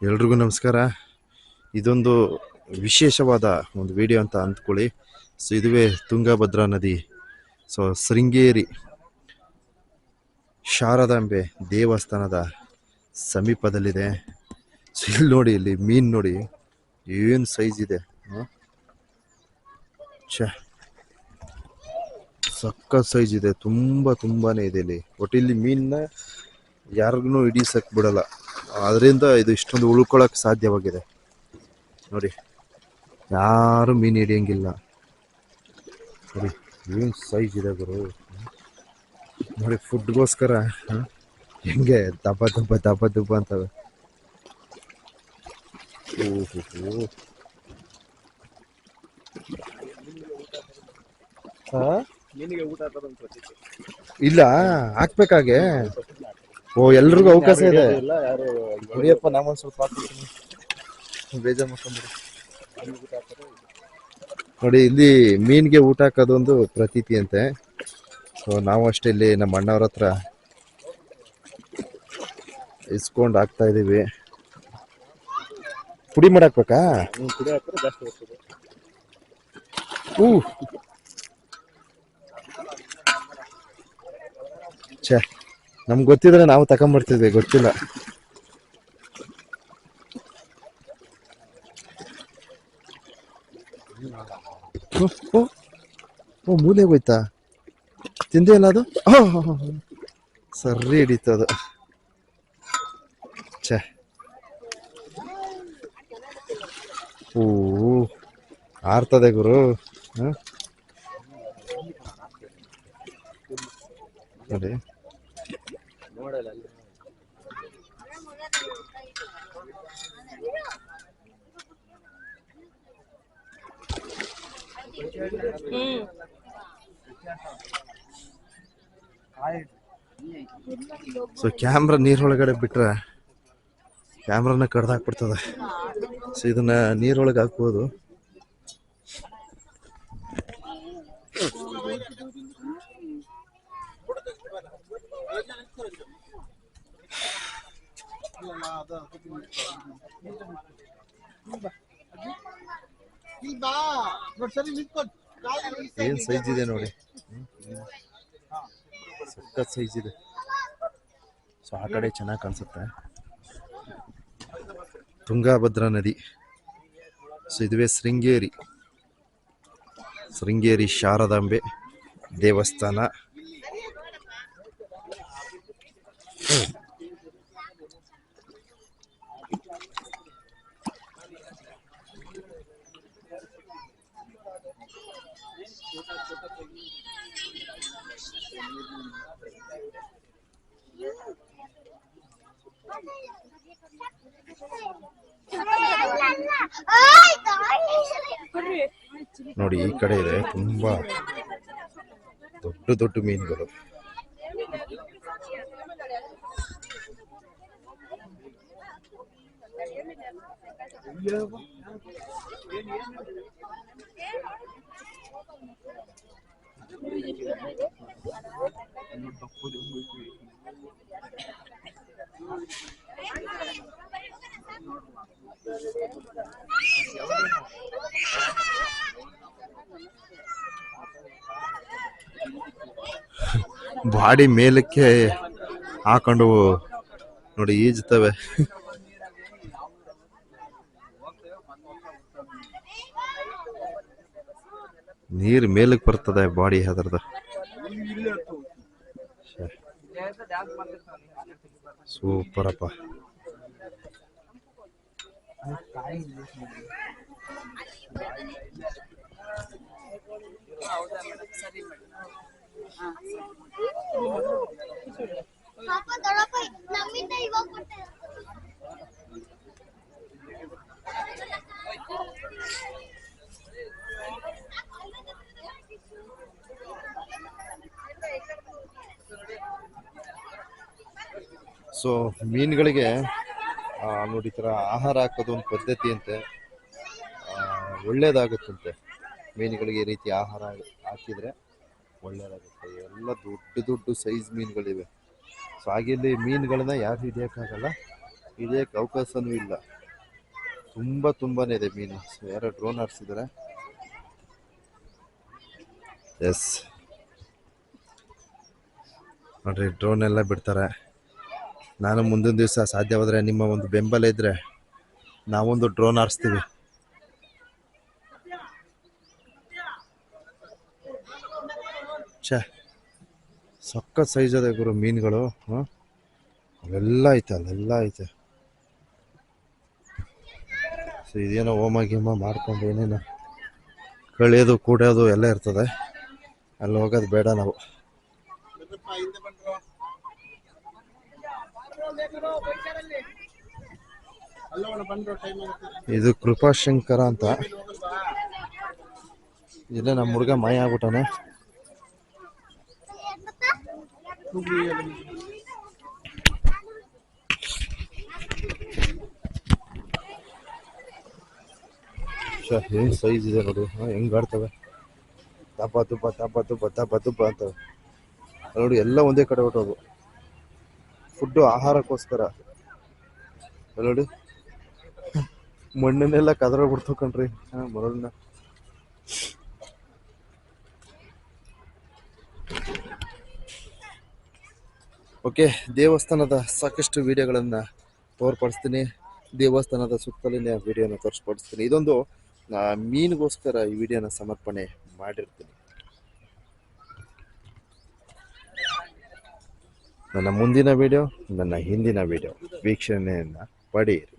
ಎಲ್ರಿಗೂ ನಮಸ್ಕಾರ. ಇದೊಂದು ವಿಶೇಷವಾದ ಒಂದು ವಿಡಿಯೋ ಅಂತ ಅಂದ್ಕೊಳ್ಳಿ. ಸೊ ಇದುವೇ ತುಂಗಭದ್ರಾ ನದಿ. ಸೊ ಶೃಂಗೇರಿ ಶಾರದಾಂಬೆ ದೇವಸ್ಥಾನದ ಸಮೀಪದಲ್ಲಿದೆ. ಸೊ ಇಲ್ಲಿ ನೋಡಿ, ಇಲ್ಲಿ ಮೀನು ನೋಡಿ ಏನು ಸೈಜ್ ಇದೆ. ಛೇ, ಸಕ್ಕ ಸೈಜ್ ಇದೆ, ತುಂಬಾನೇ ಇದೆ ಇಲ್ಲಿ. ಒಟ್ಟು ಇಲ್ಲಿ ಮೀನನ್ನ ಯಾರಿಗೂ ಹಿಡಿಸಕ್ ಬಿಡಲ್ಲ, ಅದರಿಂದ ಇದು ಇಷ್ಟೊಂದು ಉಳ್ಕೊಳಕ್ ಸಾಧ್ಯವಾಗಿದೆ. ನೋಡಿ, ಯಾರು ಮೀನು ಹಿಡಿಯಂಗಿಲ್ಲ. ನೋಡಿ ಏನು ಸೈಜ್ ಇದೆ ಗುರು. ನೋಡಿ ಫುಡ್ಗೋಸ್ಕರ ಹೆಂಗೆ ದಬ್ಬ ದಬ್ಬ ದಬ್ಬ ದಬ್ಬ ಅಂತವೆ. ಇಲ್ಲ ಹಾಕ್ಬೇಕಾಗೆ. ಓ, ಎಲ್ರಿಗೂ ಅವಕಾಶ ಇದೆ. ಕುಡಿಯಪ್ಪ, ನಾವೊಂದು ಸ್ವಲ್ಪ ಹಾಕ್ತೀನಿ, ಬೇಜಾರು ಮಾಡ್ಕೊಂಡ್ಬಿಡಿ. ನೋಡಿ, ಇಲ್ಲಿ ಮೀನ್ಗೆ ಊಟ ಹಾಕೋದೊಂದು ಪ್ರತೀತಿ ಅಂತೆ. ಸೊ ನಾವು ಅಷ್ಟೇ ಇಲ್ಲಿ ನಮ್ಮ ಅಣ್ಣವ್ರ ಹತ್ರ ಇಸ್ಕೊಂಡು ಹಾಕ್ತಾ ಇದೀವಿ. ಪುಡಿ ಮಾಡಾಕ್ಬೇಕಾ? ಛೇ, ನಮ್ಗೆ ಗೊತ್ತಿದ್ರೆ ನಾವು ತಗೊಂಡ್ಬರ್ತಿದ್ವಿ, ಗೊತ್ತಿಲ್ಲ. ಓ, ಮೂಲೆ ಹೋಯ್ತಾ? ತಿಂದೆ ಅಲ್ಲ ಅದು? ಸರಿ ಹಿಡಿತದು. ಛೇ, ಓ ಆರ್ತದೆ ಗುರು. ನೋಡಿ, ಸೊ ಕ್ಯಾಮ್ರಾ ನೀರೊಳಗಡೆ ಬಿಟ್ರೆ ಕ್ಯಾಮ್ರಾನ ಕಡ್ದಾಕ್ಬಿಡ್ತದೆ. ಸೊ ಇದನ್ನ ನೀರೊಳಗೆ ಹಾಕ್ಬೋದು. ಏನ್ ಸೈಜ್ ಇದೆ ನೋಡಿ, ಸಖತ್ ಸೈಜ್ ಇದೆ. ಸೊ ಆ ಕಡೆ ಚೆನ್ನಾಗಿ ಕಾಣಿಸುತ್ತೆ ತುಂಗಭದ್ರಾ ನದಿ. ಸೊ ಇದುವೇ ಶೃಂಗೇರಿ ಶಾರದಾಂಬೆ ದೇವಸ್ಥಾನ. ನೋಡಿ, ಈ ಕಡೆ ಇದೆ ತುಂಬಾ ದೊಡ್ಡ ದೊಡ್ಡ ಮೀನುಗಳು. ಬಾಡಿ ಮೇಲಕ್ಕೆ ಹಾಕೊಂಡು ನೋಡಿ ಈಜ್ತವೆ. ನೀರು ಮೇಲಕ್ಕೆ ಬರ್ತದೆ ಬಾಡಿ ಅದರದ್ದು. ಸೂಪರಪ್ಪ. ಸೊ ಮೀನುಗಳಿಗೆ ನೋಡಿ, ಈ ಥರ ಆಹಾರ ಹಾಕೋದು ಒಂದು ಪದ್ಧತಿ ಅಂತೆ. ಒಳ್ಳೇದಾಗುತ್ತಂತೆ ಮೀನುಗಳಿಗೆ ಈ ರೀತಿ ಆಹಾರ ಹಾಕಿದರೆ ಒಳ್ಳೇದಾಗುತ್ತೆ. ಎಲ್ಲ ದೊಡ್ಡ ದೊಡ್ಡ ಸೈಜ್ ಮೀನುಗಳಿವೆ. ಹಾಗೆಲ್ಲಿ ಮೀನುಗಳನ್ನ ಯಾರು ಹಿಡಿಯೋಕ್ಕಾಗಲ್ಲ, ಹಿಡಿಯೋಕ್ಕೆ ಅವಕಾಶನೂ ಇಲ್ಲ. ತುಂಬಾನೇ ಇದೆ ಮೀನು. ಯಾರೋ ಡ್ರೋನ್ ಹಾರಿಸಿದ್ದಾರೆ. ಎಸ್ ನೋಡ್ರಿ, ಡ್ರೋನ್ ಎಲ್ಲ ಬಿಡ್ತಾರೆ. ನಾನು ಮುಂದಿನ ದಿವಸ ಸಾಧ್ಯವಾದರೆ ನಿಮ್ಮ ಒಂದು ಬೆಂಬಲ ಇದ್ದರೆ ನಾವೊಂದು ಡ್ರೋನ್ ಹಾರಿಸ್ತೀವಿ. ಛೇ, ಸಖತ್ ಸೈಜ್ ಅದೇ ಗುರು ಮೀನುಗಳು. ಅಲ್ಲೆಲ್ಲ ಐತೆ. ಸೊ ಇದೇನೋ ಹೋಮ ಗೀಮ ಮಾಡ್ಕೊಂಡು ಏನೇನೋ ಕಳಿಯೋದು ಕೂಡೋದು ಎಲ್ಲ ಇರ್ತದೆ. ಅಲ್ಲಿ ಹೋಗೋದು ಬೇಡ ನಾವು. ಇದು ಕೃಪಾಶಂಕರ ಅಂತ. ಇಲ್ಲೇ ನಮ್ಮ ಹುಡುಗ ಮಾಯ ಆಗ್ಬಿಟ್ಟಾನೆ. ಹೆಂಗ್ ಸೈಜ್ ಇದೆ ನೋಡಿ, ಹೆಂಗ್ ಆಡ್ತವೆ. ತಪ್ಪ ತುಪ್ಪ ಅಂತವೆ ನೋಡಿ. ಎಲ್ಲ ಒಂದೇ ಕಡೆ ಹೊಟ್ಟೋದು. ಫುಡ್ಡು ಆಹಾರಕ್ಕೋಸ್ಕರ ನೋಡಿ. ಮಣ್ಣನ್ನೆಲ್ಲ ಕದರೋಗ್ಬಿಡ್ತು ಕಣ್ರಿ ಮರಳನ್ನ. ಓಕೆ, ದೇವಸ್ಥಾನದ ಸಾಕಷ್ಟು ವಿಡಿಯೋಗಳನ್ನು ತೋರ್ಪಡಿಸ್ತೀನಿ. ದೇವಸ್ಥಾನದ ಸುತ್ತಲಿನ ವಿಡಿಯೋನ ತೋರಿಸ್ಪಡಿಸ್ತೀನಿ. ಇದೊಂದು ಮೀನಿಗೋಸ್ಕರ ಈ ವಿಡಿಯೋನ ಸಮರ್ಪಣೆ ಮಾಡಿರ್ತೀನಿ. ನನ್ನ ಮುಂದಿನ ವಿಡಿಯೋ, ನನ್ನ ಹಿಂದಿನ ವಿಡಿಯೋ ವೀಕ್ಷಣೆಯನ್ನು ಪಡೆಯಿರಿ.